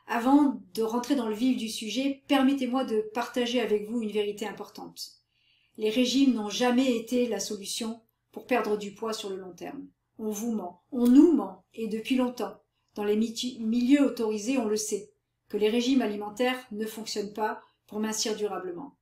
Avant de rentrer dans le vif du sujet, permettez-moi de partager avec vous une vérité importante. Les régimes n'ont jamais été la solution pour perdre du poids sur le long terme. On vous ment, on nous ment, et depuis longtemps. Dans les milieux autorisés, on le sait, que les régimes alimentaires ne fonctionnent pas pour mincir durablement.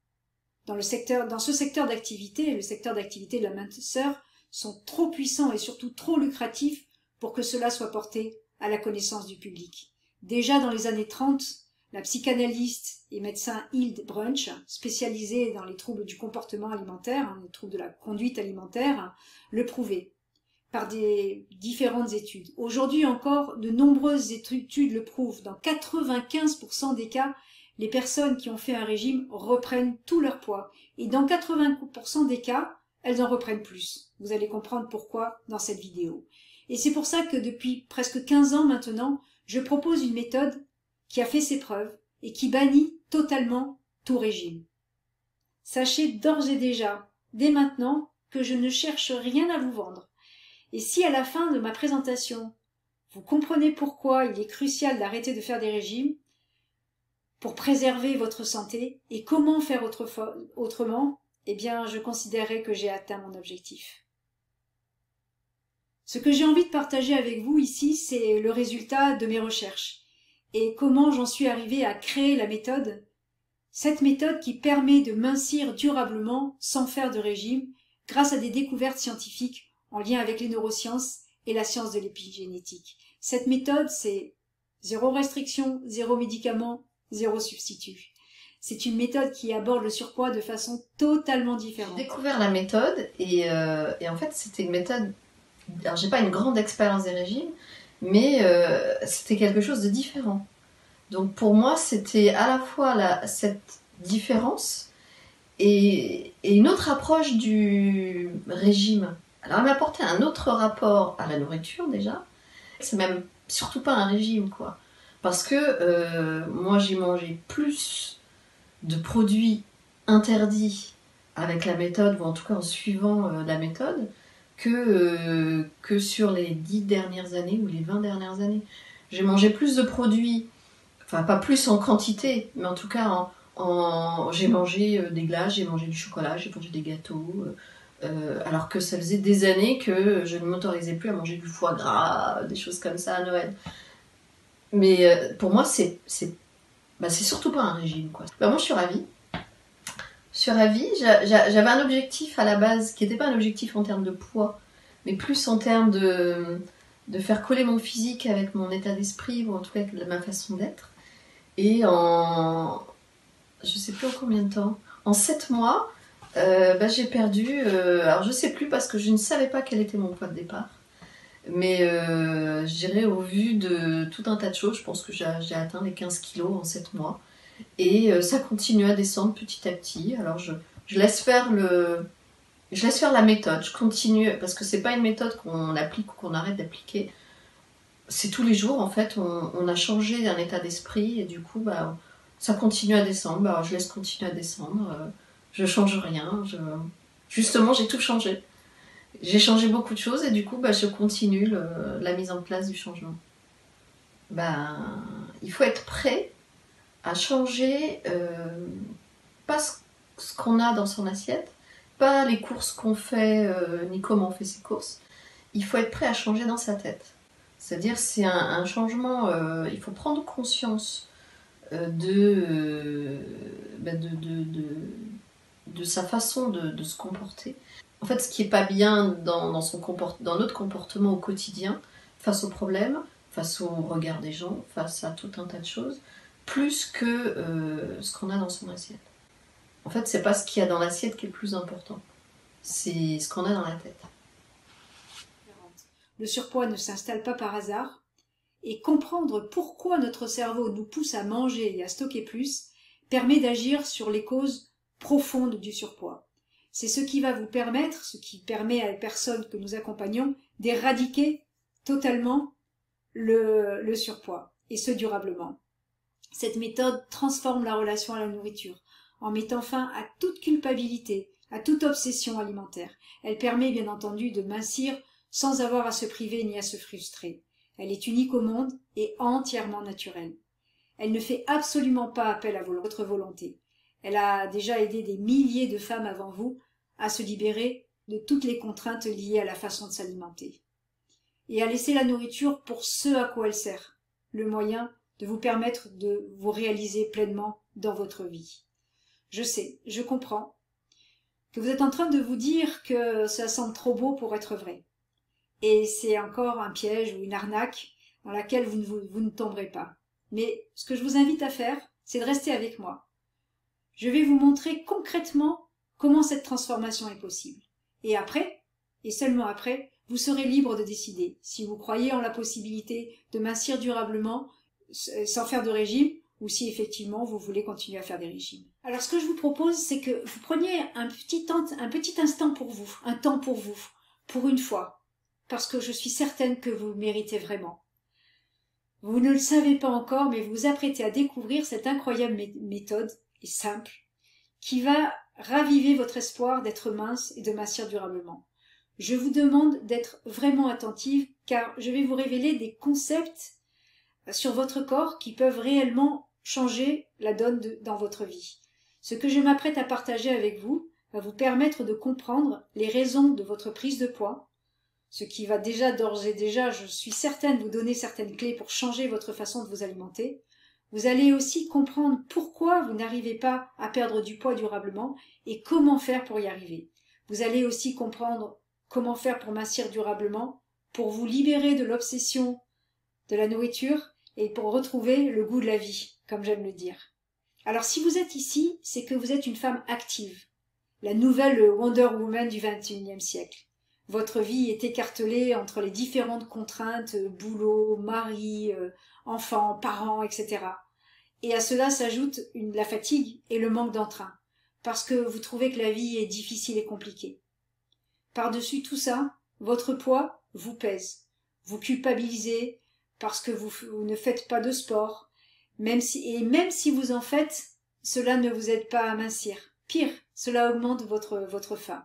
Dans ce secteur d'activité, le secteur d'activité de la minceur, sont trop puissants et surtout trop lucratifs pour que cela soit porté à la connaissance du public. Déjà dans les années 30, la psychanalyste et médecin Hilde Brunch, spécialisée dans les troubles du comportement alimentaire, les troubles de la conduite alimentaire, le prouvait par des différentes études. Aujourd'hui encore, de nombreuses études le prouvent. Dans 95% des cas, les personnes qui ont fait un régime reprennent tout leur poids. Et dans 80% des cas, elles en reprennent plus. Vous allez comprendre pourquoi dans cette vidéo. Et c'est pour ça que depuis presque 15 ans maintenant, je propose une méthode qui a fait ses preuves et qui bannit totalement tout régime. Sachez d'ores et déjà, dès maintenant, que je ne cherche rien à vous vendre. Et si à la fin de ma présentation, vous comprenez pourquoi il est crucial d'arrêter de faire des régimes pour préserver votre santé et comment faire autrement, eh bien, je considérerai que j'ai atteint mon objectif. Ce que j'ai envie de partager avec vous ici, c'est le résultat de mes recherches et comment j'en suis arrivée à créer la méthode, cette méthode qui permet de mincir durablement sans faire de régime grâce à des découvertes scientifiques en lien avec les neurosciences et la science de l'épigénétique. Cette méthode, c'est zéro restriction, zéro médicament, zéro substitut. C'est une méthode qui aborde le surpoids de façon totalement différente. J'ai découvert la méthode et en fait c'était une méthode. Alors j'ai pas une grande expérience des régimes, mais c'était quelque chose de différent. Donc pour moi c'était à la fois cette différence et une autre approche du régime. Alors elle m'apportait un autre rapport à la nourriture déjà. C'est même surtout pas un régime quoi. Parce que moi j'ai mangé plus de produits interdits avec la méthode, ou en tout cas en suivant la méthode, que sur les 10 dernières années ou les 20 dernières années. J'ai mangé plus de produits, enfin pas plus en quantité, mais en tout cas j'ai mangé des glaces, j'ai mangé du chocolat, j'ai mangé des gâteaux, alors que ça faisait des années que je ne m'autorisais plus à manger du foie gras, des choses comme ça à Noël. Mais pour moi, c'est surtout pas un régime, quoi. Moi, je suis ravie. J'avais un objectif à la base qui n'était pas un objectif en termes de poids, mais plus en termes de faire coller mon physique avec mon état d'esprit, ou en tout cas avec ma façon d'être. Et je sais plus en combien de temps, en 7 mois, j'ai perdu, alors je sais plus parce que je ne savais pas quel était mon poids de départ. Mais je dirais au vu de tout un tas de choses, je pense que j'ai atteint les 15 kilos en 7 mois. Et ça continue à descendre petit à petit. Alors je laisse faire la méthode, je continue, parce que c'est pas une méthode qu'on applique ou qu'on arrête d'appliquer. C'est tous les jours en fait, on a changé d'un état d'esprit et du coup ça continue à descendre. Alors, je laisse continuer à descendre, je change rien. Justement, j'ai tout changé. J'ai changé beaucoup de choses et du coup, je continue la mise en place du changement. Il faut être prêt à changer, pas ce qu'on a dans son assiette, pas les courses qu'on fait, ni comment on fait ses courses. Il faut être prêt à changer dans sa tête. C'est-à-dire, c'est un changement, il faut prendre conscience de sa façon de se comporter. En fait, ce qui n'est pas bien dans notre comportement au quotidien, face aux problèmes, face au regard des gens, face à tout un tas de choses, plus que ce qu'on a dans son assiette. En fait, c'est pas ce qu'il y a dans l'assiette qui est le plus important, c'est ce qu'on a dans la tête. Le surpoids ne s'installe pas par hasard, et comprendre pourquoi notre cerveau nous pousse à manger et à stocker plus permet d'agir sur les causes profondes du surpoids. C'est ce qui va vous permettre, ce qui permet à les personnes que nous accompagnons d'éradiquer totalement le surpoids, et ce durablement. Cette méthode transforme la relation à la nourriture, en mettant fin à toute culpabilité, à toute obsession alimentaire. Elle permet bien entendu de mincir sans avoir à se priver ni à se frustrer. Elle est unique au monde et entièrement naturelle. Elle ne fait absolument pas appel à votre volonté. Elle a déjà aidé des milliers de femmes avant vous à se libérer de toutes les contraintes liées à la façon de s'alimenter. Et à laisser la nourriture pour ce à quoi elle sert, le moyen de vous permettre de vous réaliser pleinement dans votre vie. Je sais, je comprends que vous êtes en train de vous dire que ça semble trop beau pour être vrai. Et c'est encore un piège ou une arnaque dans laquelle vous ne tomberez pas. Mais ce que je vous invite à faire, c'est de rester avec moi. Je vais vous montrer concrètement comment cette transformation est possible. Et après, et seulement après, vous serez libre de décider si vous croyez en la possibilité de mincir durablement sans faire de régime ou si effectivement vous voulez continuer à faire des régimes. Alors ce que je vous propose, c'est que vous preniez un petit instant pour vous, un temps pour vous, pour une fois, parce que je suis certaine que vous le méritez vraiment. Vous ne le savez pas encore, mais vous vous apprêtez à découvrir cette incroyable méthode, et simple, qui va raviver votre espoir d'être mince et de mincir durablement. Je vous demande d'être vraiment attentive, car je vais vous révéler des concepts sur votre corps qui peuvent réellement changer la donne dans votre vie. Ce que je m'apprête à partager avec vous va vous permettre de comprendre les raisons de votre prise de poids, ce qui va déjà d'ores et déjà, je suis certaine, vous donner certaines clés pour changer votre façon de vous alimenter. Vous allez aussi comprendre pourquoi vous n'arrivez pas à perdre du poids durablement et comment faire pour y arriver. Vous allez aussi comprendre comment faire pour mincir durablement, pour vous libérer de l'obsession de la nourriture et pour retrouver le goût de la vie, comme j'aime le dire. Alors si vous êtes ici, c'est que vous êtes une femme active, la nouvelle Wonder Woman du XXIe siècle. Votre vie est écartelée entre les différentes contraintes, boulot, mari, enfants, parents, etc. Et à cela s'ajoute la fatigue et le manque d'entrain, parce que vous trouvez que la vie est difficile et compliquée. Par-dessus tout ça, votre poids vous pèse, vous culpabilisez parce que vous ne faites pas de sport, même si vous en faites, cela ne vous aide pas à mincir. Pire, cela augmente votre faim.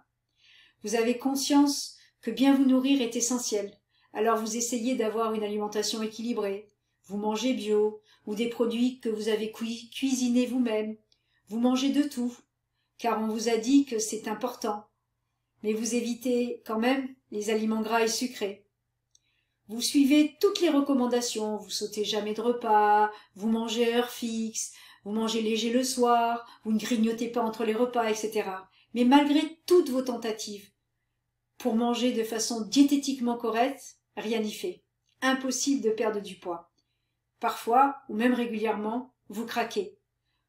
Vous avez conscience que bien vous nourrir est essentiel, alors vous essayez d'avoir une alimentation équilibrée. Vous mangez bio, ou des produits que vous avez cuisinés vous-même. Vous mangez de tout, car on vous a dit que c'est important. Mais vous évitez quand même les aliments gras et sucrés. Vous suivez toutes les recommandations, vous sautez jamais de repas, vous mangez à heure fixe, vous mangez léger le soir, vous ne grignotez pas entre les repas, etc. Mais malgré toutes vos tentatives, pour manger de façon diététiquement correcte, rien n'y fait. Impossible de perdre du poids. Parfois, ou même régulièrement, vous craquez.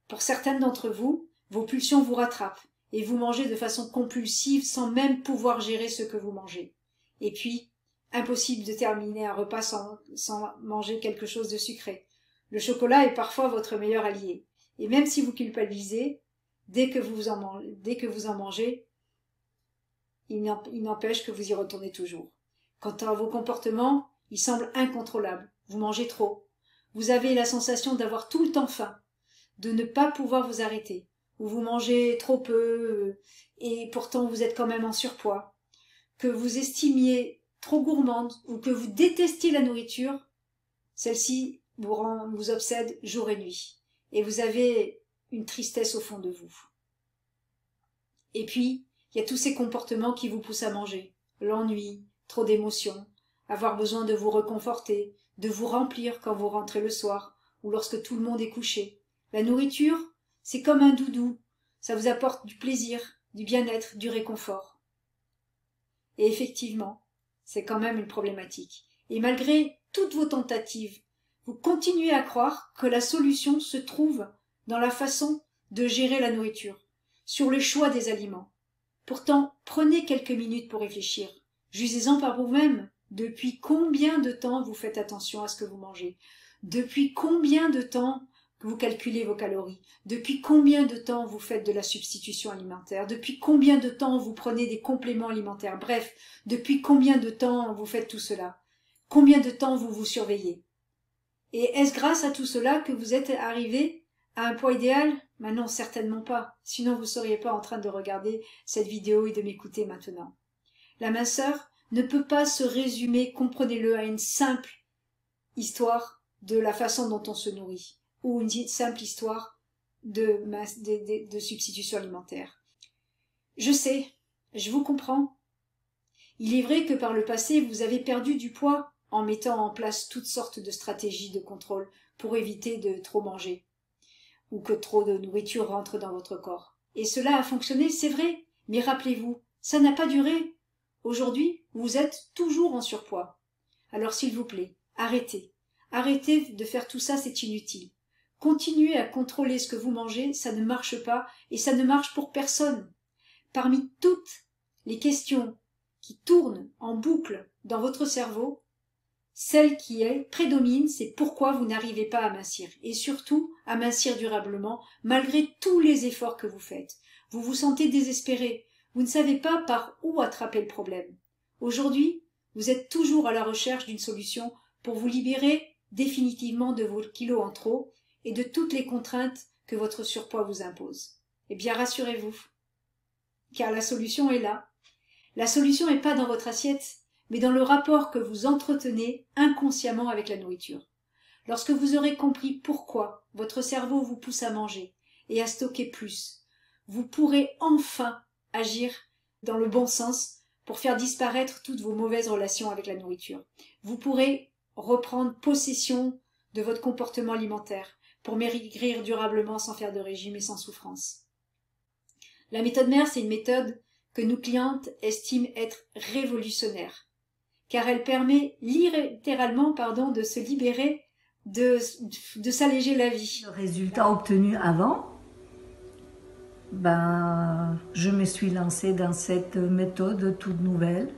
Pour certaines d'entre vous, vos pulsions vous rattrapent et vous mangez de façon compulsive sans même pouvoir gérer ce que vous mangez. Et puis, impossible de terminer un repas sans manger quelque chose de sucré. Le chocolat est parfois votre meilleur allié. Et même si vous culpabilisez, dès que vous en mangez, il n'empêche que vous y retournez toujours. Quant à vos comportements, ils semblent incontrôlables. Vous mangez trop. Vous avez la sensation d'avoir tout le temps faim, de ne pas pouvoir vous arrêter, ou vous mangez trop peu, et pourtant vous êtes quand même en surpoids, que vous estimiez trop gourmande, ou que vous détestiez la nourriture, celle-ci vous obsède jour et nuit, et vous avez une tristesse au fond de vous. Et puis, il y a tous ces comportements qui vous poussent à manger, l'ennui, trop d'émotions, avoir besoin de vous réconforter, de vous remplir quand vous rentrez le soir, ou lorsque tout le monde est couché. La nourriture, c'est comme un doudou, ça vous apporte du plaisir, du bien-être, du réconfort. Et effectivement, c'est quand même une problématique. Et malgré toutes vos tentatives, vous continuez à croire que la solution se trouve dans la façon de gérer la nourriture, sur le choix des aliments. Pourtant, prenez quelques minutes pour réfléchir. Jugez-en par vous-même. Depuis combien de temps vous faites attention à ce que vous mangez? Depuis combien de temps vous calculez vos calories? Depuis combien de temps vous faites de la substitution alimentaire? Depuis combien de temps vous prenez des compléments alimentaires? Bref, depuis combien de temps vous faites tout cela? Combien de temps vous vous surveillez? Et est-ce grâce à tout cela que vous êtes arrivé à un poids idéal? Ben non, certainement pas. Sinon, vous ne seriez pas en train de regarder cette vidéo et de m'écouter maintenant. La minceur ne peut pas se résumer, comprenez-le, à une simple histoire de la façon dont on se nourrit. ou une simple histoire de substitution alimentaire. Je sais, je vous comprends. Il est vrai que par le passé, vous avez perdu du poids en mettant en place toutes sortes de stratégies de contrôle pour éviter de trop manger ou que trop de nourriture rentre dans votre corps. Et cela a fonctionné, c'est vrai, mais rappelez-vous, ça n'a pas duré. Aujourd'hui, vous êtes toujours en surpoids. Alors s'il vous plaît, arrêtez. Arrêtez de faire tout ça, c'est inutile. Continuez à contrôler ce que vous mangez, ça ne marche pas et ça ne marche pour personne. Parmi toutes les questions qui tournent en boucle dans votre cerveau, celle qui prédomine, c'est pourquoi vous n'arrivez pas à mincir, et surtout à mincir durablement, malgré tous les efforts que vous faites. Vous vous sentez désespéré, vous ne savez pas par où attraper le problème. Aujourd'hui, vous êtes toujours à la recherche d'une solution pour vous libérer définitivement de vos kilos en trop et de toutes les contraintes que votre surpoids vous impose. Eh bien, rassurez-vous, car la solution est là. La solution n'est pas dans votre assiette, mais dans le rapport que vous entretenez inconsciemment avec la nourriture. Lorsque vous aurez compris pourquoi votre cerveau vous pousse à manger et à stocker plus, vous pourrez enfin agir dans le bon sens pour faire disparaître toutes vos mauvaises relations avec la nourriture. Vous pourrez reprendre possession de votre comportement alimentaire pour maigrir durablement sans faire de régime et sans souffrance. La méthode mère, c'est une méthode que nos clientes estiment être révolutionnaire, car elle permet littéralement de se libérer, de s'alléger la vie. Le résultat obtenu avant, je me suis lancée dans cette méthode toute nouvelle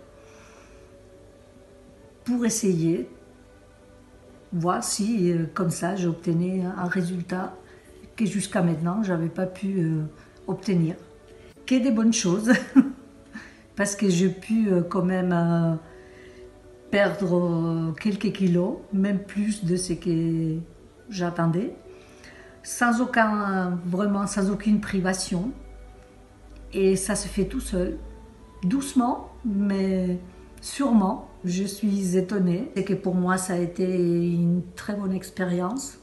pour essayer, voir si comme ça j'obtenais un résultat que jusqu'à maintenant je n'avais pas pu obtenir. Que des bonnes choses, parce que j'ai pu quand même perdre quelques kilos, même plus de ce que j'attendais, sans aucune privation. Et ça se fait tout seul, doucement, mais sûrement. Je suis étonnée. Et que pour moi, ça a été une très bonne expérience,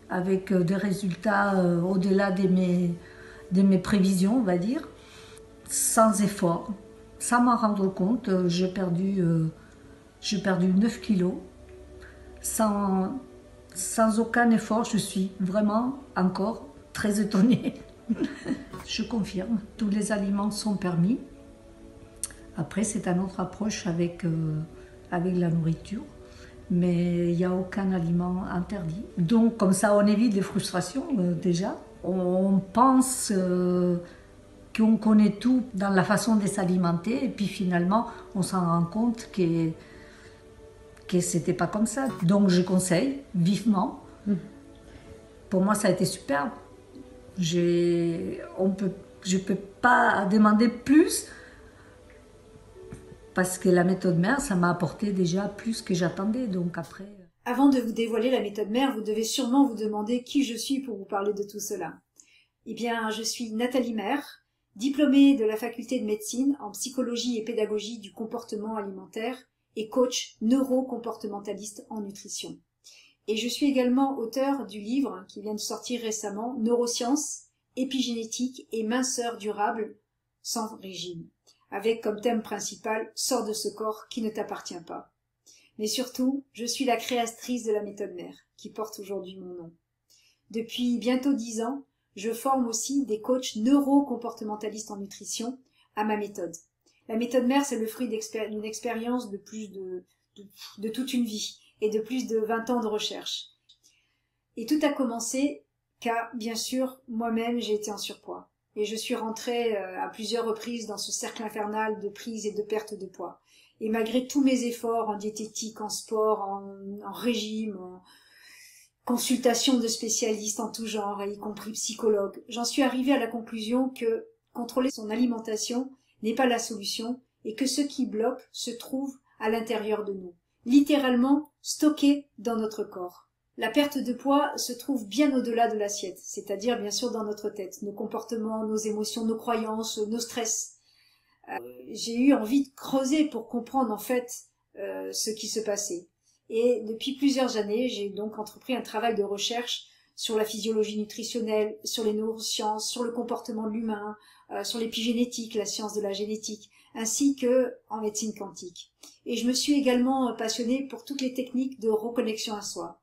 avec des résultats au-delà de mes prévisions, on va dire, sans effort. Sans m'en rendre compte, j'ai perdu 9 kilos, sans aucun effort. Je suis vraiment encore très étonnée. Je confirme, tous les aliments sont permis. Après, c'est une autre approche avec la nourriture, mais il n'y a aucun aliment interdit. Donc, comme ça, on évite les frustrations déjà. On pense qu'on connaît tout dans la façon de s'alimenter, et puis finalement, on s'en rend compte que c'était pas comme ça. Donc je conseille vivement. Pour moi, ça a été superbe. Je peux pas demander plus, parce que la méthode mère, ça m'a apporté déjà plus que j'attendais. Donc après. Avant de vous dévoiler la méthode mère, vous devez sûrement vous demander qui je suis pour vous parler de tout cela. Eh bien, je suis Nathalie Maire, diplômée de la faculté de médecine en psychologie et pédagogie du comportement alimentaire et coach neuro-comportementaliste en nutrition. Et je suis également auteure du livre qui vient de sortir récemment, Neurosciences, épigénétique et minceur durable sans régime, avec comme thème principal « Sors de ce corps qui ne t'appartient pas ». Mais surtout, je suis la créatrice de la méthode mère, qui porte aujourd'hui mon nom. Depuis bientôt 10 ans, je forme aussi des coachs neuro-comportementalistes en nutrition à ma méthode. La méthode mère, c'est le fruit d'une expérience de plus de toute une vie et de plus de 20 ans de recherche. Et tout a commencé car, bien sûr, moi-même, j'ai été en surpoids. Et je suis rentrée à plusieurs reprises dans ce cercle infernal de prise et de perte de poids. Et malgré tous mes efforts en diététique, en sport, en régime, en consultation de spécialistes en tout genre, y compris psychologues, j'en suis arrivée à la conclusion que contrôler son alimentation n'est pas la solution et que ce qui bloque se trouve à l'intérieur de nous, littéralement stocké dans notre corps. La perte de poids se trouve bien au-delà de l'assiette, c'est-à-dire bien sûr dans notre tête, nos comportements, nos émotions, nos croyances, nos stress. J'ai eu envie de creuser pour comprendre en fait ce qui se passait. Et depuis plusieurs années, j'ai donc entrepris un travail de recherche sur la physiologie nutritionnelle, sur les neurosciences, sur le comportement de l'humain, sur l'épigénétique, la science de la génétique, ainsi que en médecine quantique. Et je me suis également passionnée pour toutes les techniques de reconnexion à soi.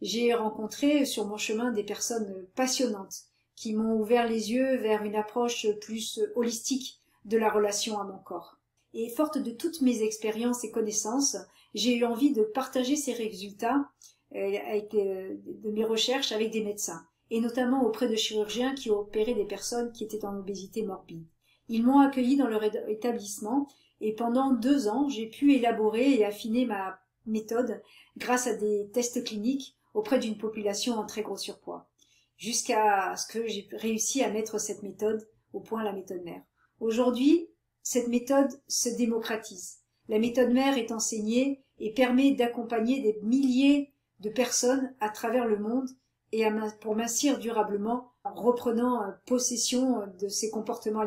J'ai rencontré sur mon chemin des personnes passionnantes qui m'ont ouvert les yeux vers une approche plus holistique de la relation à mon corps. Et forte de toutes mes expériences et connaissances, j'ai eu envie de partager ces résultats de mes recherches avec des médecins, et notamment auprès de chirurgiens qui opéraient des personnes qui étaient en obésité morbide. Ils m'ont accueilli dans leur établissement, et pendant 2 ans, j'ai pu élaborer et affiner ma méthode grâce à des tests cliniques auprès d'une population en très gros surpoids, jusqu'à ce que j'ai réussi à mettre cette méthode au point, la méthode mère. Aujourd'hui, cette méthode se démocratise. La méthode mère est enseignée et permet d'accompagner des milliers de personnes à travers le monde et pour mincir durablement en reprenant possession de ces comportements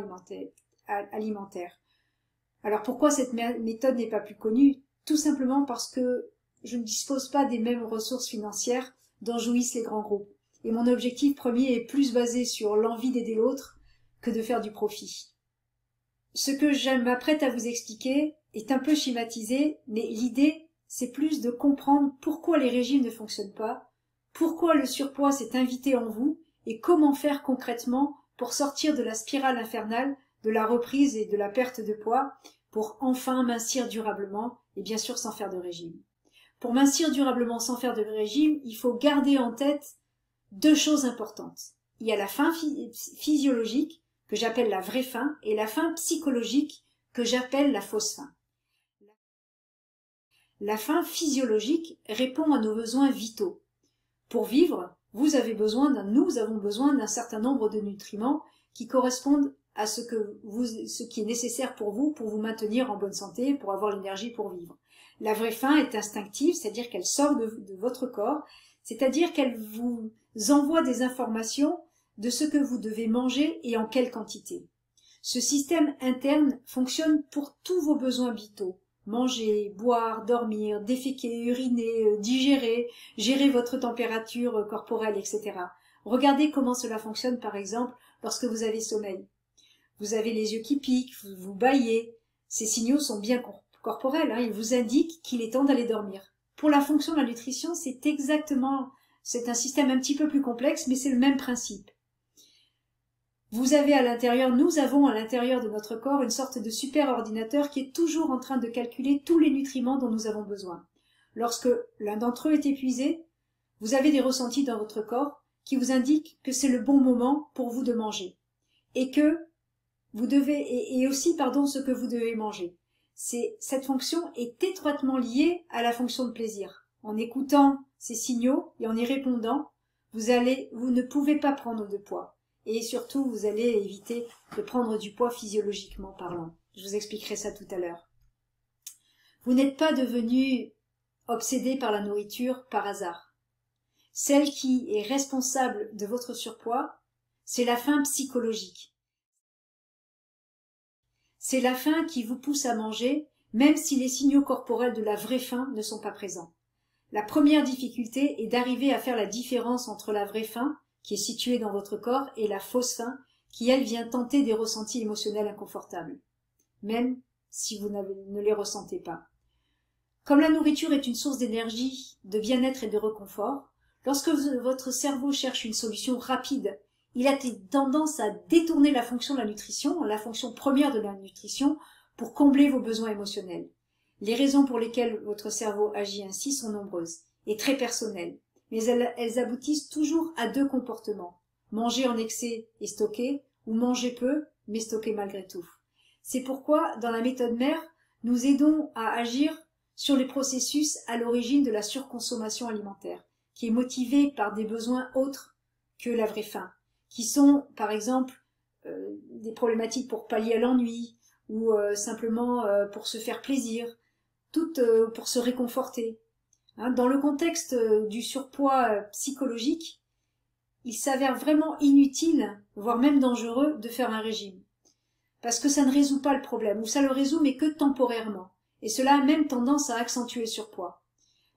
alimentaires. Alors pourquoi cette méthode n'est pas plus connue? Tout simplement parce que je ne dispose pas des mêmes ressources financières dont jouissent les grands groupes. Et mon objectif premier est plus basé sur l'envie d'aider l'autre que de faire du profit. Ce que je m'apprête à vous expliquer est un peu schématisé, mais l'idée, c'est plus de comprendre pourquoi les régimes ne fonctionnent pas, pourquoi le surpoids s'est invité en vous et comment faire concrètement pour sortir de la spirale infernale de la reprise et de la perte de poids pour enfin mincir durablement et bien sûr sans faire de régime. Pour mincir durablement sans faire de régime, il faut garder en tête 2 choses importantes. Il y a la faim physiologique, que j'appelle la vraie faim, et la faim psychologique, que j'appelle la fausse faim. La faim physiologique répond à nos besoins vitaux. Pour vivre, nous avons besoin d'un certain nombre de nutriments qui correspondent à ce qui est nécessaire pour vous maintenir en bonne santé, pour avoir l'énergie pour vivre. La vraie faim est instinctive, c'est-à-dire qu'elle sort de votre corps, c'est-à-dire qu'elle vous envoie des informations de ce que vous devez manger et en quelle quantité. Ce système interne fonctionne pour tous vos besoins vitaux. Manger, boire, dormir, déféquer, uriner, digérer, gérer votre température corporelle, etc. Regardez comment cela fonctionne par exemple lorsque vous avez sommeil. Vous avez les yeux qui piquent, vous bâillez. Ces signaux sont bien corporels, ils vous indiquent qu'il est temps d'aller dormir. Pour la fonction de la nutrition, c'est un système un petit peu plus complexe, mais c'est le même principe. Nous avons à l'intérieur de notre corps une sorte de super ordinateur qui est toujours en train de calculer tous les nutriments dont nous avons besoin. Lorsque l'un d'entre eux est épuisé, vous avez des ressentis dans votre corps qui vous indiquent que c'est le bon moment pour vous de manger. Et que ce que vous devez manger. Cette fonction est étroitement liée à la fonction de plaisir. En écoutant ces signaux et en y répondant, vous ne pouvez pas prendre de poids. Et surtout, vous allez éviter de prendre du poids physiologiquement parlant. Je vous expliquerai ça tout à l'heure. Vous n'êtes pas devenu obsédé par la nourriture par hasard. Celle qui est responsable de votre surpoids, c'est la faim psychologique. C'est la faim qui vous pousse à manger, même si les signaux corporels de la vraie faim ne sont pas présents. La première difficulté est d'arriver à faire la différence entre la vraie faim, qui est située dans votre corps, et la fausse faim, qui, elle, vient tenter des ressentis émotionnels inconfortables, même si vous ne les ressentez pas. Comme la nourriture est une source d'énergie, de bien-être et de réconfort, lorsque votre cerveau cherche une solution rapide, il a tendance à détourner la fonction de la nutrition, la fonction première de la nutrition, pour combler vos besoins émotionnels. Les raisons pour lesquelles votre cerveau agit ainsi sont nombreuses et très personnelles, mais elles aboutissent toujours à 2 comportements. Manger en excès et stocker, ou manger peu, mais stocker malgré tout. C'est pourquoi, dans la méthode mère, nous aidons à agir sur les processus à l'origine de la surconsommation alimentaire, qui est motivée par des besoins autres que la vraie faim, qui sont, par exemple, des problématiques pour pallier à l'ennui, ou simplement pour se faire plaisir, toutes pour se réconforter. Dans le contexte du surpoids psychologique, il s'avère vraiment inutile, voire même dangereux, de faire un régime. Parce que ça ne résout pas le problème, ou ça le résout mais que temporairement. Et cela a même tendance à accentuer le surpoids.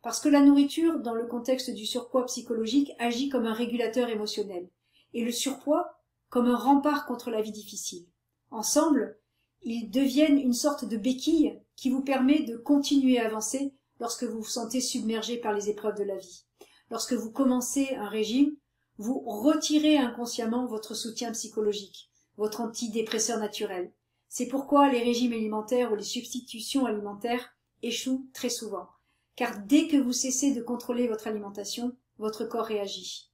Parce que la nourriture, dans le contexte du surpoids psychologique, agit comme un régulateur émotionnel, et le surpoids comme un rempart contre la vie difficile. Ensemble, ils deviennent une sorte de béquille qui vous permet de continuer à avancer lorsque vous vous sentez submergé par les épreuves de la vie. Lorsque vous commencez un régime, vous retirez inconsciemment votre soutien psychologique, votre antidépresseur naturel. C'est pourquoi les régimes alimentaires ou les substitutions alimentaires échouent très souvent. Car dès que vous cessez de contrôler votre alimentation, votre corps réagit.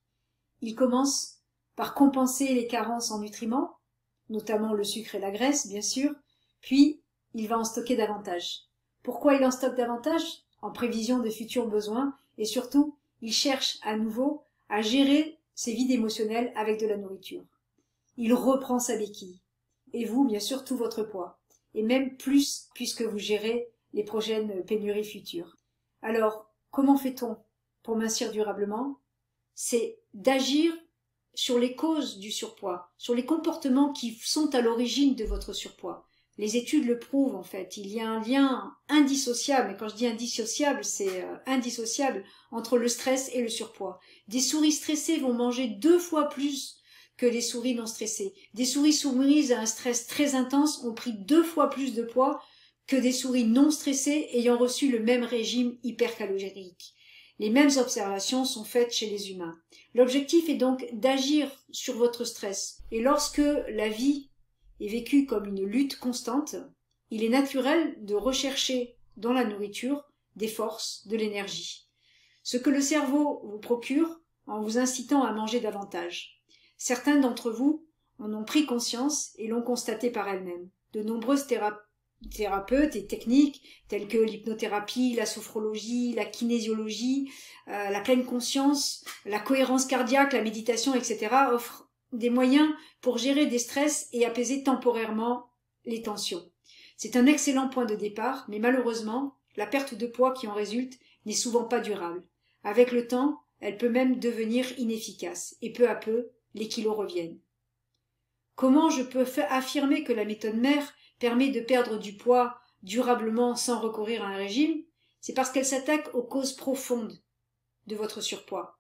Il commence par compenser les carences en nutriments, notamment le sucre et la graisse, bien sûr, puis il va en stocker davantage. Pourquoi il en stocke davantage? En prévision de futurs besoins, et surtout, il cherche à nouveau à gérer ses vides émotionnelles avec de la nourriture. Il reprend sa béquille. Et vous, bien sûr, tout votre poids. Et même plus, puisque vous gérez les prochaines pénuries futures. Alors, comment fait-on pour mincir durablement? C'est d'agir sur les causes du surpoids, sur les comportements qui sont à l'origine de votre surpoids. Les études le prouvent, en fait. Il y a un lien indissociable, et quand je dis indissociable, c'est indissociable entre le stress et le surpoids. Des souris stressées vont manger 2 fois plus que les souris non stressées. Des souris soumises à un stress très intense ont pris 2 fois plus de poids que des souris non stressées ayant reçu le même régime hypercalorique. Les mêmes observations sont faites chez les humains. L'objectif est donc d'agir sur votre stress. Et lorsque la vie est vécue comme une lutte constante, il est naturel de rechercher dans la nourriture des forces, de l'énergie. Ce que le cerveau vous procure en vous incitant à manger davantage. Certains d'entre vous en ont pris conscience et l'ont constaté par elles-mêmes. De nombreuses thérapeutes et techniques telles que l'hypnothérapie, la sophrologie, la kinésiologie, la pleine conscience, la cohérence cardiaque, la méditation, etc. offrent des moyens pour gérer des stress et apaiser temporairement les tensions. C'est un excellent point de départ, mais malheureusement, la perte de poids qui en résulte n'est souvent pas durable. Avec le temps, elle peut même devenir inefficace, et peu à peu, les kilos reviennent. Comment je peux affirmer que la méthode mère permet de perdre du poids durablement sans recourir à un régime? C'est parce qu'elle s'attaque aux causes profondes de votre surpoids,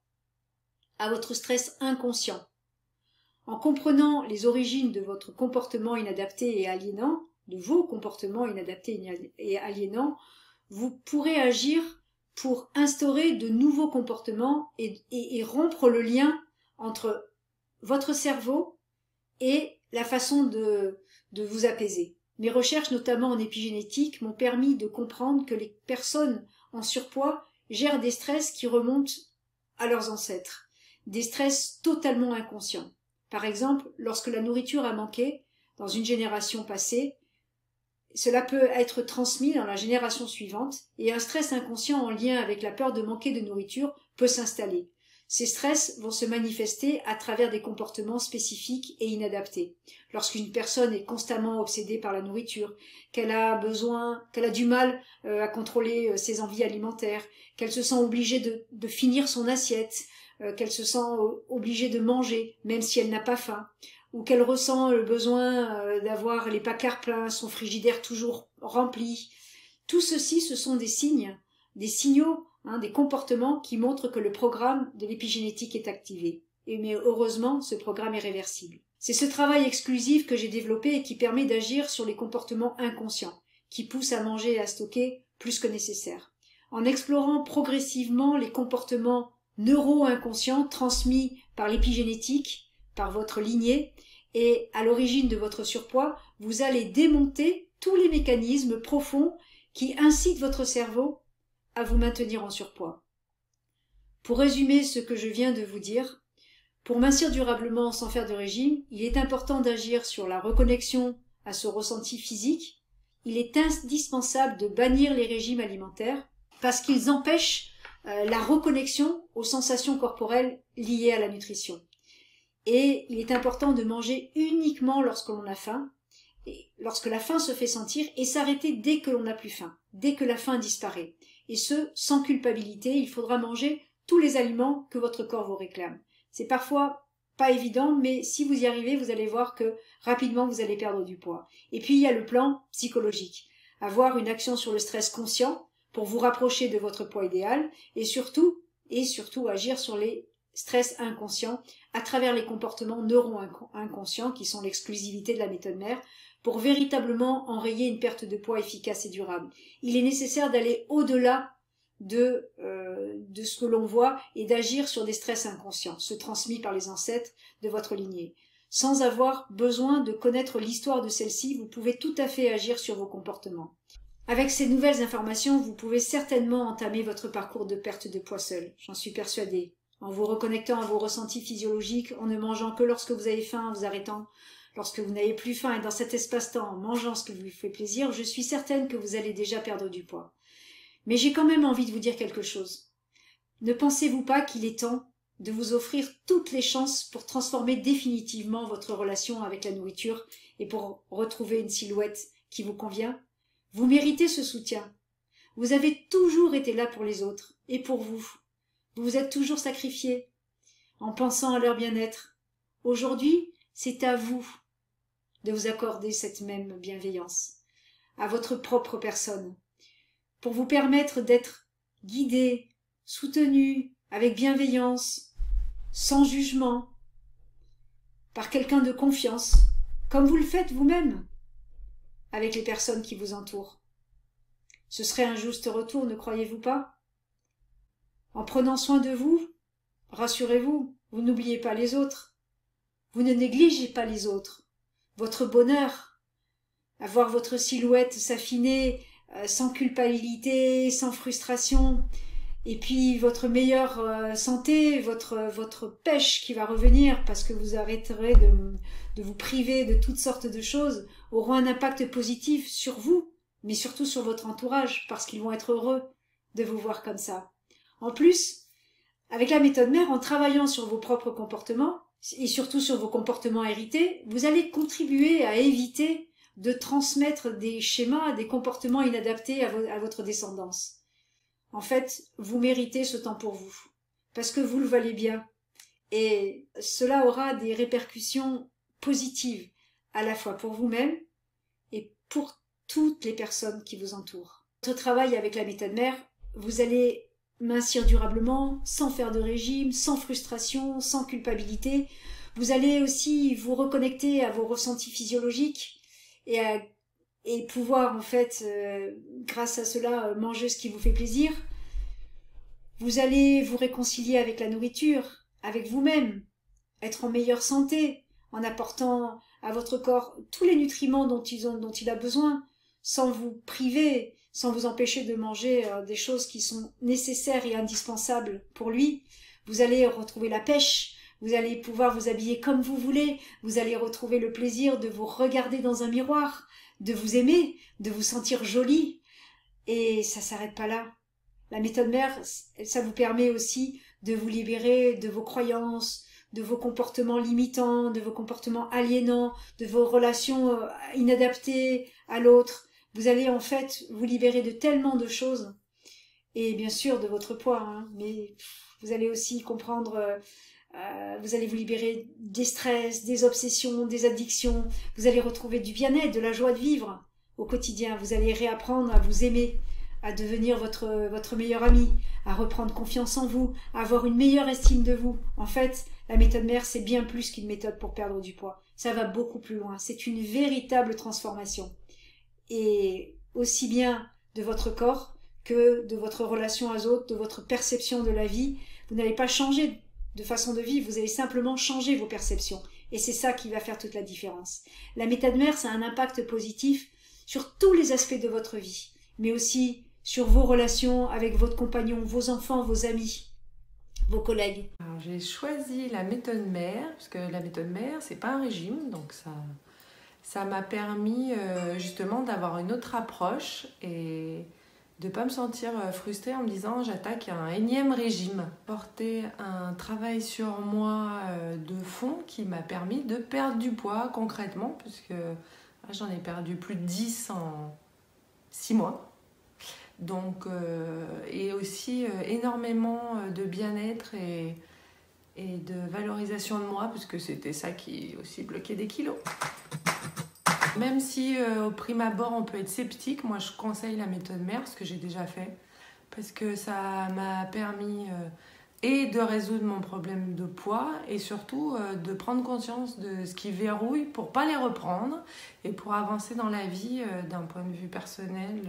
à votre stress inconscient. En comprenant les origines de votre comportement inadapté et aliénant, de vos comportements inadaptés et aliénants, vous pourrez agir pour instaurer de nouveaux comportements et rompre le lien entre votre cerveau et la façon de vous apaiser. Mes recherches, notamment en épigénétique, m'ont permis de comprendre que les personnes en surpoids gèrent des stress qui remontent à leurs ancêtres, des stress totalement inconscients. Par exemple, lorsque la nourriture a manqué dans une génération passée, cela peut être transmis dans la génération suivante et un stress inconscient en lien avec la peur de manquer de nourriture peut s'installer. Ces stress vont se manifester à travers des comportements spécifiques et inadaptés. Lorsqu'une personne est constamment obsédée par la nourriture, qu'elle a du mal à contrôler ses envies alimentaires, qu'elle se sent obligée de finir son assiette, qu'elle se sent obligée de manger même si elle n'a pas faim, ou qu'elle ressent le besoin d'avoir les placards pleins, son frigidaire toujours rempli. Tout ceci, ce sont des signes, des signaux, des comportements qui montrent que le programme de l'épigénétique est activé. Mais heureusement, ce programme est réversible. C'est ce travail exclusif que j'ai développé et qui permet d'agir sur les comportements inconscients, qui poussent à manger et à stocker plus que nécessaire. En explorant progressivement les comportements neuro-inconscients transmis par l'épigénétique, par votre lignée, et à l'origine de votre surpoids, vous allez démonter tous les mécanismes profonds qui incitent votre cerveau à vous maintenir en surpoids. Pour résumer ce que je viens de vous dire, pour mincir durablement sans faire de régime, il est important d'agir sur la reconnexion à ce ressenti physique. Il est indispensable de bannir les régimes alimentaires parce qu'ils empêchent la reconnexion aux sensations corporelles liées à la nutrition. Et il est important de manger uniquement lorsque l'on a faim, et lorsque la faim se fait sentir, et s'arrêter dès que l'on n'a plus faim, dès que la faim disparaît. Et ce, sans culpabilité, il faudra manger tous les aliments que votre corps vous réclame. C'est parfois pas évident, mais si vous y arrivez, vous allez voir que rapidement vous allez perdre du poids. Et puis il y a le plan psychologique. Avoir une action sur le stress conscient pour vous rapprocher de votre poids idéal et surtout agir sur les stress inconscients à travers les comportements neuro-inconscients qui sont l'exclusivité de la méthode mère pour véritablement enrayer une perte de poids efficace et durable. Il est nécessaire d'aller au-delà de ce que l'on voit et d'agir sur des stress inconscients, ceux transmis par les ancêtres de votre lignée. Sans avoir besoin de connaître l'histoire de celle-ci, vous pouvez tout à fait agir sur vos comportements. Avec ces nouvelles informations, vous pouvez certainement entamer votre parcours de perte de poids seul, j'en suis persuadée. En vous reconnectant à vos ressentis physiologiques, en ne mangeant que lorsque vous avez faim, en vous arrêtant lorsque vous n'avez plus faim et dans cet espace-temps, en mangeant ce qui vous fait plaisir, je suis certaine que vous allez déjà perdre du poids. Mais j'ai quand même envie de vous dire quelque chose. Ne pensez-vous pas qu'il est temps de vous offrir toutes les chances pour transformer définitivement votre relation avec la nourriture et pour retrouver une silhouette qui vous convient? Vous méritez ce soutien. Vous avez toujours été là pour les autres et pour vous. Vous vous êtes toujours sacrifié en pensant à leur bien-être. Aujourd'hui, c'est à vous de vous accorder cette même bienveillance, à votre propre personne, pour vous permettre d'être guidé, soutenu, avec bienveillance, sans jugement, par quelqu'un de confiance, comme vous le faites vous-même, avec les personnes qui vous entourent. Ce serait un juste retour, ne croyez-vous pas? En prenant soin de vous, rassurez-vous, vous n'oubliez pas les autres. Vous ne négligez pas les autres. Votre bonheur, avoir votre silhouette s'affiner sans culpabilité, sans frustration, et puis votre meilleure santé, votre pêche qui va revenir parce que vous arrêterez de vous priver de toutes sortes de choses, auront un impact positif sur vous, mais surtout sur votre entourage, parce qu'ils vont être heureux de vous voir comme ça. En plus, avec la méthode mère, en travaillant sur vos propres comportements, et surtout sur vos comportements hérités, vous allez contribuer à éviter de transmettre des schémas, des comportements inadaptés à votre descendance. En fait, vous méritez ce temps pour vous, parce que vous le valez bien. Et cela aura des répercussions positives, à la fois pour vous-même et pour toutes les personnes qui vous entourent. Votre travail avec la méthode mère, vous allez mincir durablement, sans faire de régime, sans frustration, sans culpabilité. Vous allez aussi vous reconnecter à vos ressentis physiologiques et pouvoir en fait, grâce à cela, manger ce qui vous fait plaisir. Vous allez vous réconcilier avec la nourriture, avec vous-même, être en meilleure santé, en apportant à votre corps tous les nutriments dont il a besoin, sans vous priver, sans vous empêcher de manger des choses qui sont nécessaires et indispensables pour lui. Vous allez retrouver la pêche, vous allez pouvoir vous habiller comme vous voulez, vous allez retrouver le plaisir de vous regarder dans un miroir, de vous aimer, de vous sentir jolie. Et ça s'arrête pas là. La méthode mère, ça vous permet aussi de vous libérer de vos croyances, de vos comportements limitants, de vos comportements aliénants, de vos relations inadaptées à l'autre. Vous allez en fait vous libérer de tellement de choses, et bien sûr de votre poids, hein, mais vous allez aussi comprendre, vous allez vous libérer des stress, des obsessions, des addictions, vous allez retrouver du bien-être, de la joie de vivre au quotidien, vous allez réapprendre à vous aimer, à devenir votre meilleur ami, à reprendre confiance en vous, à avoir une meilleure estime de vous. En fait, la méthode mère, c'est bien plus qu'une méthode pour perdre du poids, ça va beaucoup plus loin, c'est une véritable transformation. Et aussi bien de votre corps que de votre relation aux autres, de votre perception de la vie. Vous n'allez pas changer de façon de vivre, vous allez simplement changer vos perceptions. Et c'est ça qui va faire toute la différence. La méthode mère, ça a un impact positif sur tous les aspects de votre vie, mais aussi sur vos relations avec votre compagnon, vos enfants, vos amis, vos collègues. Alors, j'ai choisi la méthode mère, parce que la méthode mère, c'est pas un régime, donc ça m'a permis justement d'avoir une autre approche et de ne pas me sentir frustrée en me disant j'attaque un énième régime. Porter un travail sur moi de fond qui m'a permis de perdre du poids concrètement, puisque j'en ai perdu plus de 10 en 6 mois. Donc, et aussi énormément de bien-être et de valorisation de moi, puisque c'était ça qui aussi bloquait des kilos. Même si au prime abord on peut être sceptique, moi je conseille la méthode mère, ce que j'ai déjà fait, parce que ça m'a permis et de résoudre mon problème de poids et surtout de prendre conscience de ce qui verrouille pour pas les reprendre et pour avancer dans la vie d'un point de vue personnel.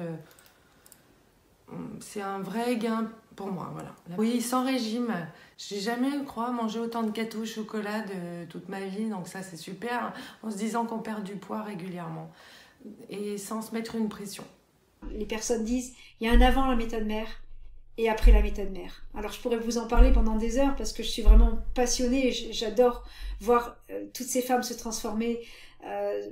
C'est un vrai gain pour moi, voilà. Oui, sans régime. J'ai jamais, je crois, mangé autant de gâteaux au chocolat de toute ma vie, donc ça c'est super, en se disant qu'on perd du poids régulièrement et sans se mettre une pression. Les personnes disent, il y a un avant la méthode mère et après la méthode mère. Alors je pourrais vous en parler pendant des heures parce que je suis vraiment passionnée et j'adore voir toutes ces femmes se transformer,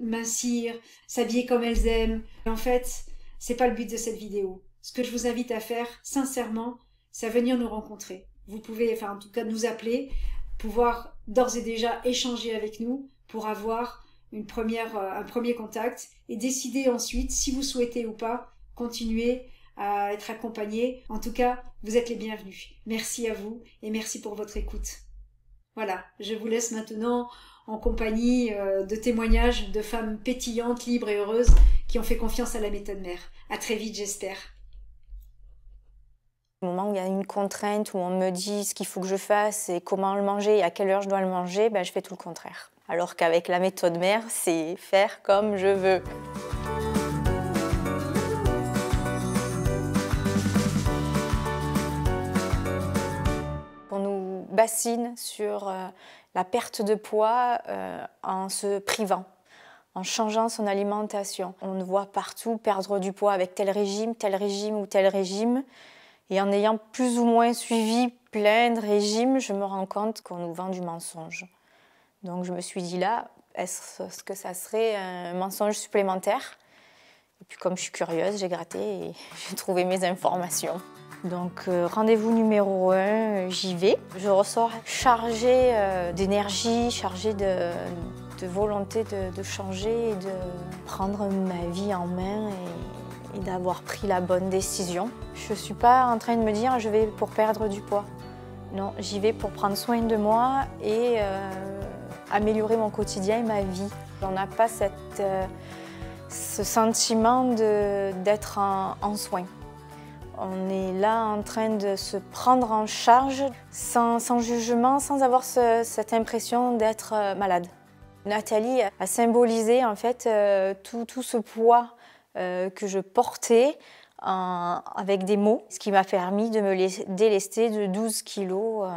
mincir, s'habiller comme elles aiment. Et en fait, c'est pas le but de cette vidéo. Ce que je vous invite à faire, sincèrement, c'est à venir nous rencontrer. Vous pouvez, enfin en tout cas nous appeler, pouvoir d'ores et déjà échanger avec nous pour avoir un premier contact et décider ensuite, si vous souhaitez ou pas, continuer à être accompagné. En tout cas, vous êtes les bienvenus. Merci à vous et merci pour votre écoute. Voilà, je vous laisse maintenant en compagnie de témoignages de femmes pétillantes, libres et heureuses qui ont fait confiance à la méthode mère. À très vite, j'espère. Au moment où il y a une contrainte, où on me dit ce qu'il faut que je fasse et comment le manger et à quelle heure je dois le manger, ben, je fais tout le contraire. Alors qu'avec la méthode mère, c'est faire comme je veux. On nous bassine sur la perte de poids en se privant, en changeant son alimentation. On nous voit partout perdre du poids avec tel régime ou tel régime. Et en ayant plus ou moins suivi plein de régimes, je me rends compte qu'on nous vend du mensonge. Donc je me suis dit là, est-ce que ça serait un mensonge supplémentaire? Et puis comme je suis curieuse, j'ai gratté et j'ai trouvé mes informations. Donc rendez-vous numéro 1, j'y vais. Je ressors chargée d'énergie, chargée de volonté de changer et de prendre ma vie en main et d'avoir pris la bonne décision. Je ne suis pas en train de me dire je vais pour perdre du poids. Non, j'y vais pour prendre soin de moi et améliorer mon quotidien et ma vie. On n'a pas ce sentiment d'être en soins. On est là en train de se prendre en charge sans jugement, sans avoir cette impression d'être malade. Nathalie a symbolisé en fait tout ce poids que je portais avec des mots, ce qui m'a permis de me délester de 12 kilos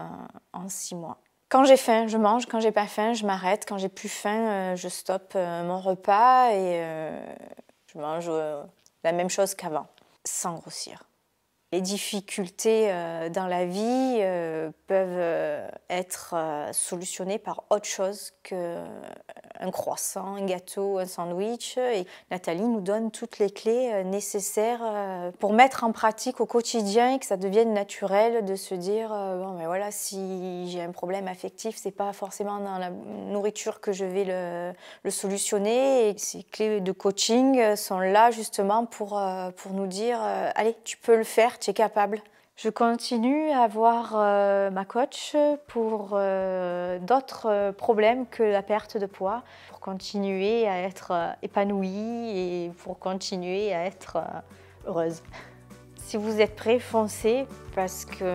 en 6 mois. Quand j'ai faim, je mange. Quand j'ai pas faim, je m'arrête. Quand j'ai plus faim, je stoppe mon repas et je mange la même chose qu'avant, sans grossir. Les difficultés dans la vie peuvent être solutionnées par autre chose qu'un croissant, un gâteau, un sandwich. Et Nathalie nous donne toutes les clés nécessaires pour mettre en pratique au quotidien et que ça devienne naturel de se dire bon, mais voilà, si j'ai un problème affectif, c'est pas forcément dans la nourriture que je vais le solutionner. Et ces clés de coaching sont là justement pour nous dire allez, tu peux le faire, tu es capable. Je continue à voir ma coach pour d'autres problèmes que la perte de poids, pour continuer à être épanouie et pour continuer à être heureuse. Si vous êtes prêts, foncez parce qu'il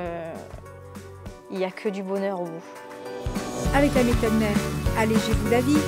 n'y a que du bonheur au bout. Avec la méthode mère, allégez-vous la vie.